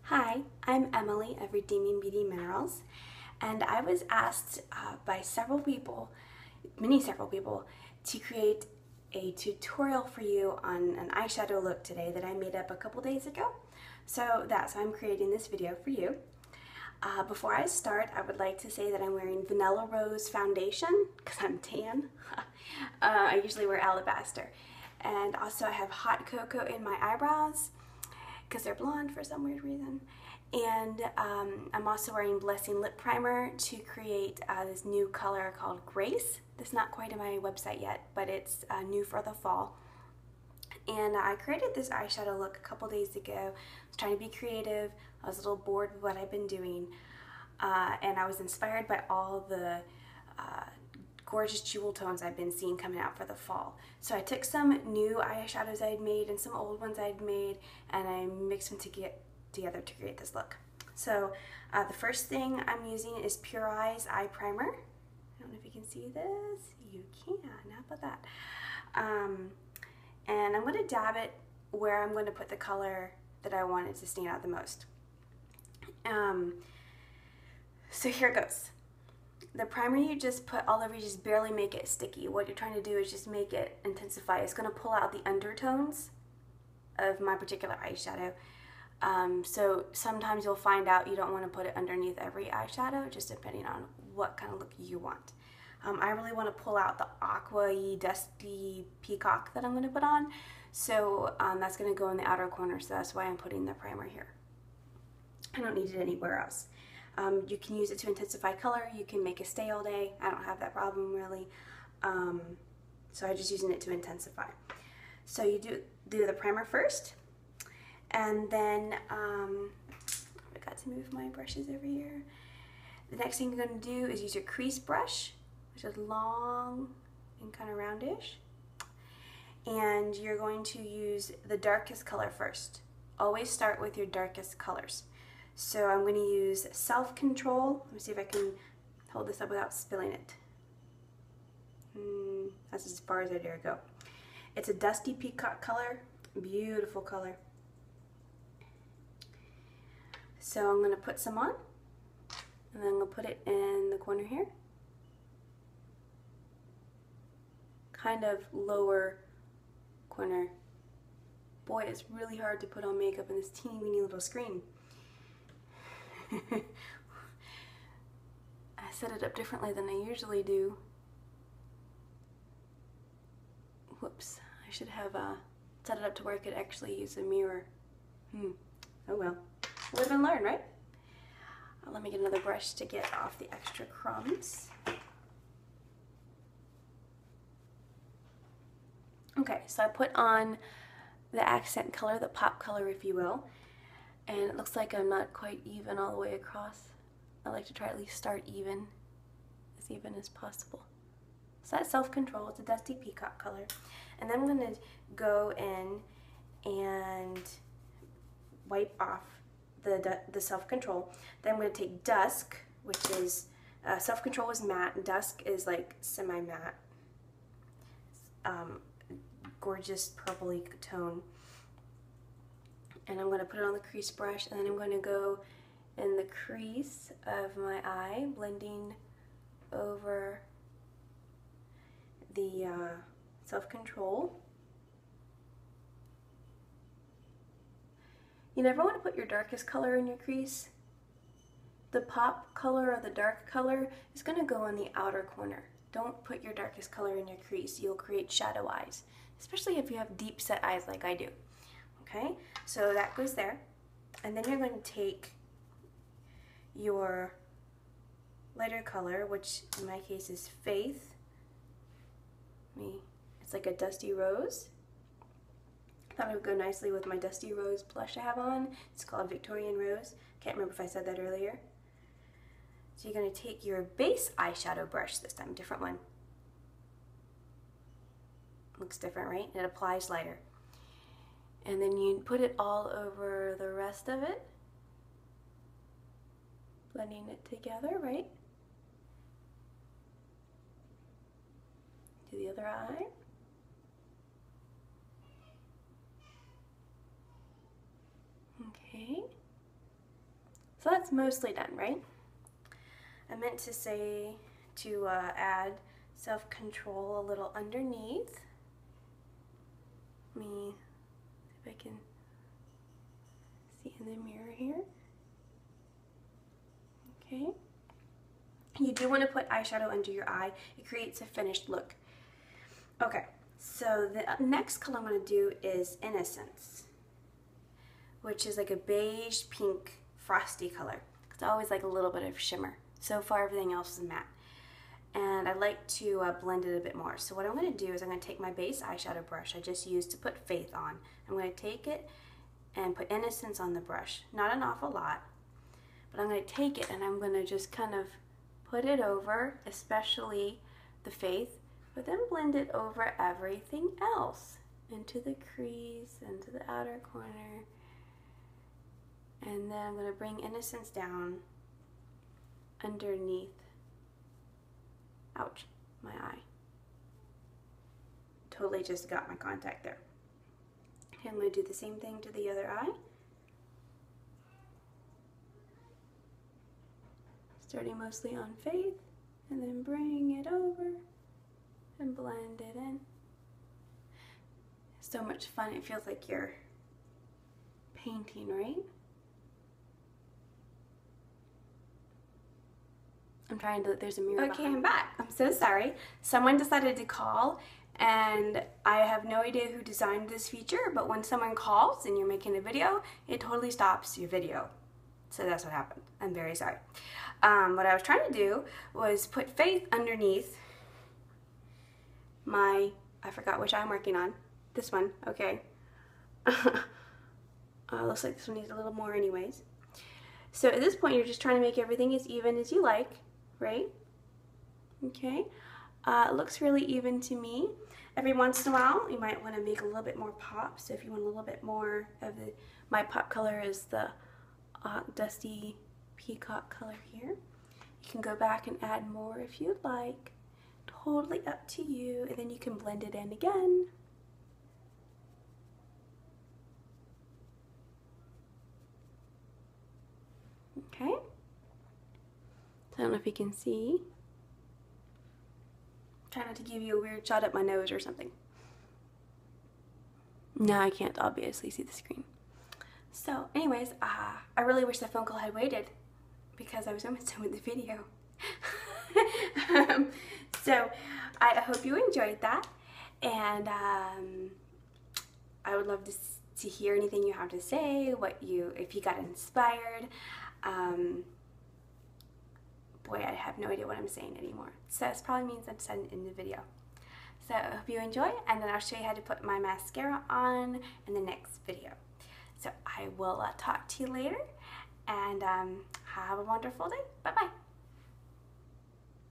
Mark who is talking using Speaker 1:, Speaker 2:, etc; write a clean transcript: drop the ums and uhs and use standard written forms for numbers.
Speaker 1: Hi, I'm Emily of Redeeming Beauty Minerals, and I was asked by several people, several people, to create a tutorial for you on an eyeshadow look today that I made up a couple days ago. So I'm creating this video for you. Before I start, I would like to say that I'm wearing Vanilla Rose foundation because I'm tan. I usually wear Alabaster. And also I have hot cocoa in my eyebrows because they're blonde for some weird reason. And I'm also wearing Blessing Lip Primer to create this new color called Grace. This is not quite on my website yet, but it's new for the fall. And I created this eyeshadow look a couple days ago. I was trying to be creative. I was a little bored with what I've been doing. And I was inspired by all the gorgeous jewel tones I've been seeing coming out for the fall. So I took some new eyeshadows I'd made and some old ones I'd made, and I mixed them together to create this look. So the first thing I'm using is Pure Eyes Eye Primer. I don't know if you can see this. You can. How about that? And I'm going to dab it where I'm going to put the color that I want it to stand out the most. So here it goes. The primer you just put all over, you just barely make it sticky. What you're trying to do is just make it intensify. It's going to pull out the undertones of my particular eyeshadow. So sometimes you'll find out you don't want to put it underneath every eyeshadow, just depending on what kind of look you want. I really want to pull out the aqua-y, dusty peacock that I'm going to put on. So that's going to go in the outer corner, so that's why I'm putting the primer here. I don't need it anywhere else. You can use it to intensify color. You can make it stay all day. I don't have that problem really. So I'm just using it to intensify. So you do the primer first, and then I forgot to move my brushes over here. The next thing you're going to do is use your crease brush, which is long and kind of roundish. And you're going to use the darkest color first. Always start with your darkest colors. So I'm going to use Self-Control. Let me see if I can hold this up without spilling it. That's as far as I dare go. It's a dusty peacock color, beautiful color. So I'm going to put some on, and then I'm going to put it in the corner here. Kind of lower corner. Boy, it's really hard to put on makeup in this teeny weeny little screen. I set it up differently than I usually do. Whoops, I should have set it up to where I could actually use a mirror. Oh well, live and learn, right? Let me get another brush to get off the extra crumbs. Okay, so I put on the accent color, the pop color if you will, and it looks like I'm not quite even all the way across. I like to try at least start even as possible. So that's Self-Control. It's a dusty peacock color. And then I'm going to go in and wipe off the Self-Control. Then I'm going to take Dusk, which is, Self-Control is matte, Dusk is like semi-matte. Gorgeous purpley tone. And I'm going to put it on the crease brush, and then I'm going to go in the crease of my eye, blending over the Self-Control. You never want to put your darkest color in your crease. The pop color or the dark color is going to go in the outer corner. Don't put your darkest color in your crease. You'll create shadow eyes, especially if you have deep set eyes like I do. Okay, so that goes there. And then you're going to take your lighter color, which in my case is Faith. It's like a dusty rose. I thought it would go nicely with my dusty rose blush I have on. It's called Victorian Rose. Can't remember if I said that earlier. So you're going to take your base eyeshadow brush this time, different one. Looks different, right? And it applies lighter. And then you put it all over the rest of it, blending it together, right? To the other eye. Okay. that's mostly done, right? I meant to say to add self-control a little underneath. Let me see if I can see in the mirror here. Okay. You do want to put eyeshadow under your eye. It creates a finished look. Okay, so the next color I'm going to do is Innocence, which is like a beige pink frosty color. It's always like a little bit of shimmer. So far everything else is matte. And I like to blend it a bit more. So what I'm going to do is I'm going to take my base eyeshadow brush I just used to put Faith on. I'm going to take it and put Innocence on the brush. Not an awful lot, but I'm going to take it and I'm going to just kind of put it over, especially the Faith, but then blend it over everything else, into the crease, into the outer corner. And then I'm going to bring Innocence down underneath, ouch, my eye. Totally just got my contact there. Okay, I'm going to do the same thing to the other eye. Starting mostly on Faith, and then bring it over and blend it in. So much fun, it feels like you're painting, right? I'm trying to, there's a mirror behind. I'm back. I'm so sorry. Someone decided to call, and I have no idea who designed this feature, but when someone calls and you're making a video, it totally stops your video. So that's what happened. I'm very sorry. What I was trying to do was put Faith underneath my, I forgot which eye I'm working on. This one, okay. Looks like this one needs a little more anyways. So at this point, you're just trying to make everything as even as you like, right? Okay. It looks really even to me. Every once in a while, you might want to make a little bit more pop. So if you want a little bit more of the, my pop color is the dusty peacock color here. You can go back and add more if you'd like. Totally up to you. And then you can blend it in again. Okay. So I don't know if you can see. Try not to give you a weird shot at my nose or something. No, I can't obviously see the screen. So anyways, I really wish the phone call had waited because I was almost done with the video. So I hope you enjoyed that, and I would love to hear anything you have to say, if you got inspired. Boy, I have no idea what I'm saying anymore. So this probably means I'm sending in the video. So I hope you enjoy, and then I'll show you how to put my mascara on in the next video. So I will talk to you later, and have a wonderful day. Bye-bye.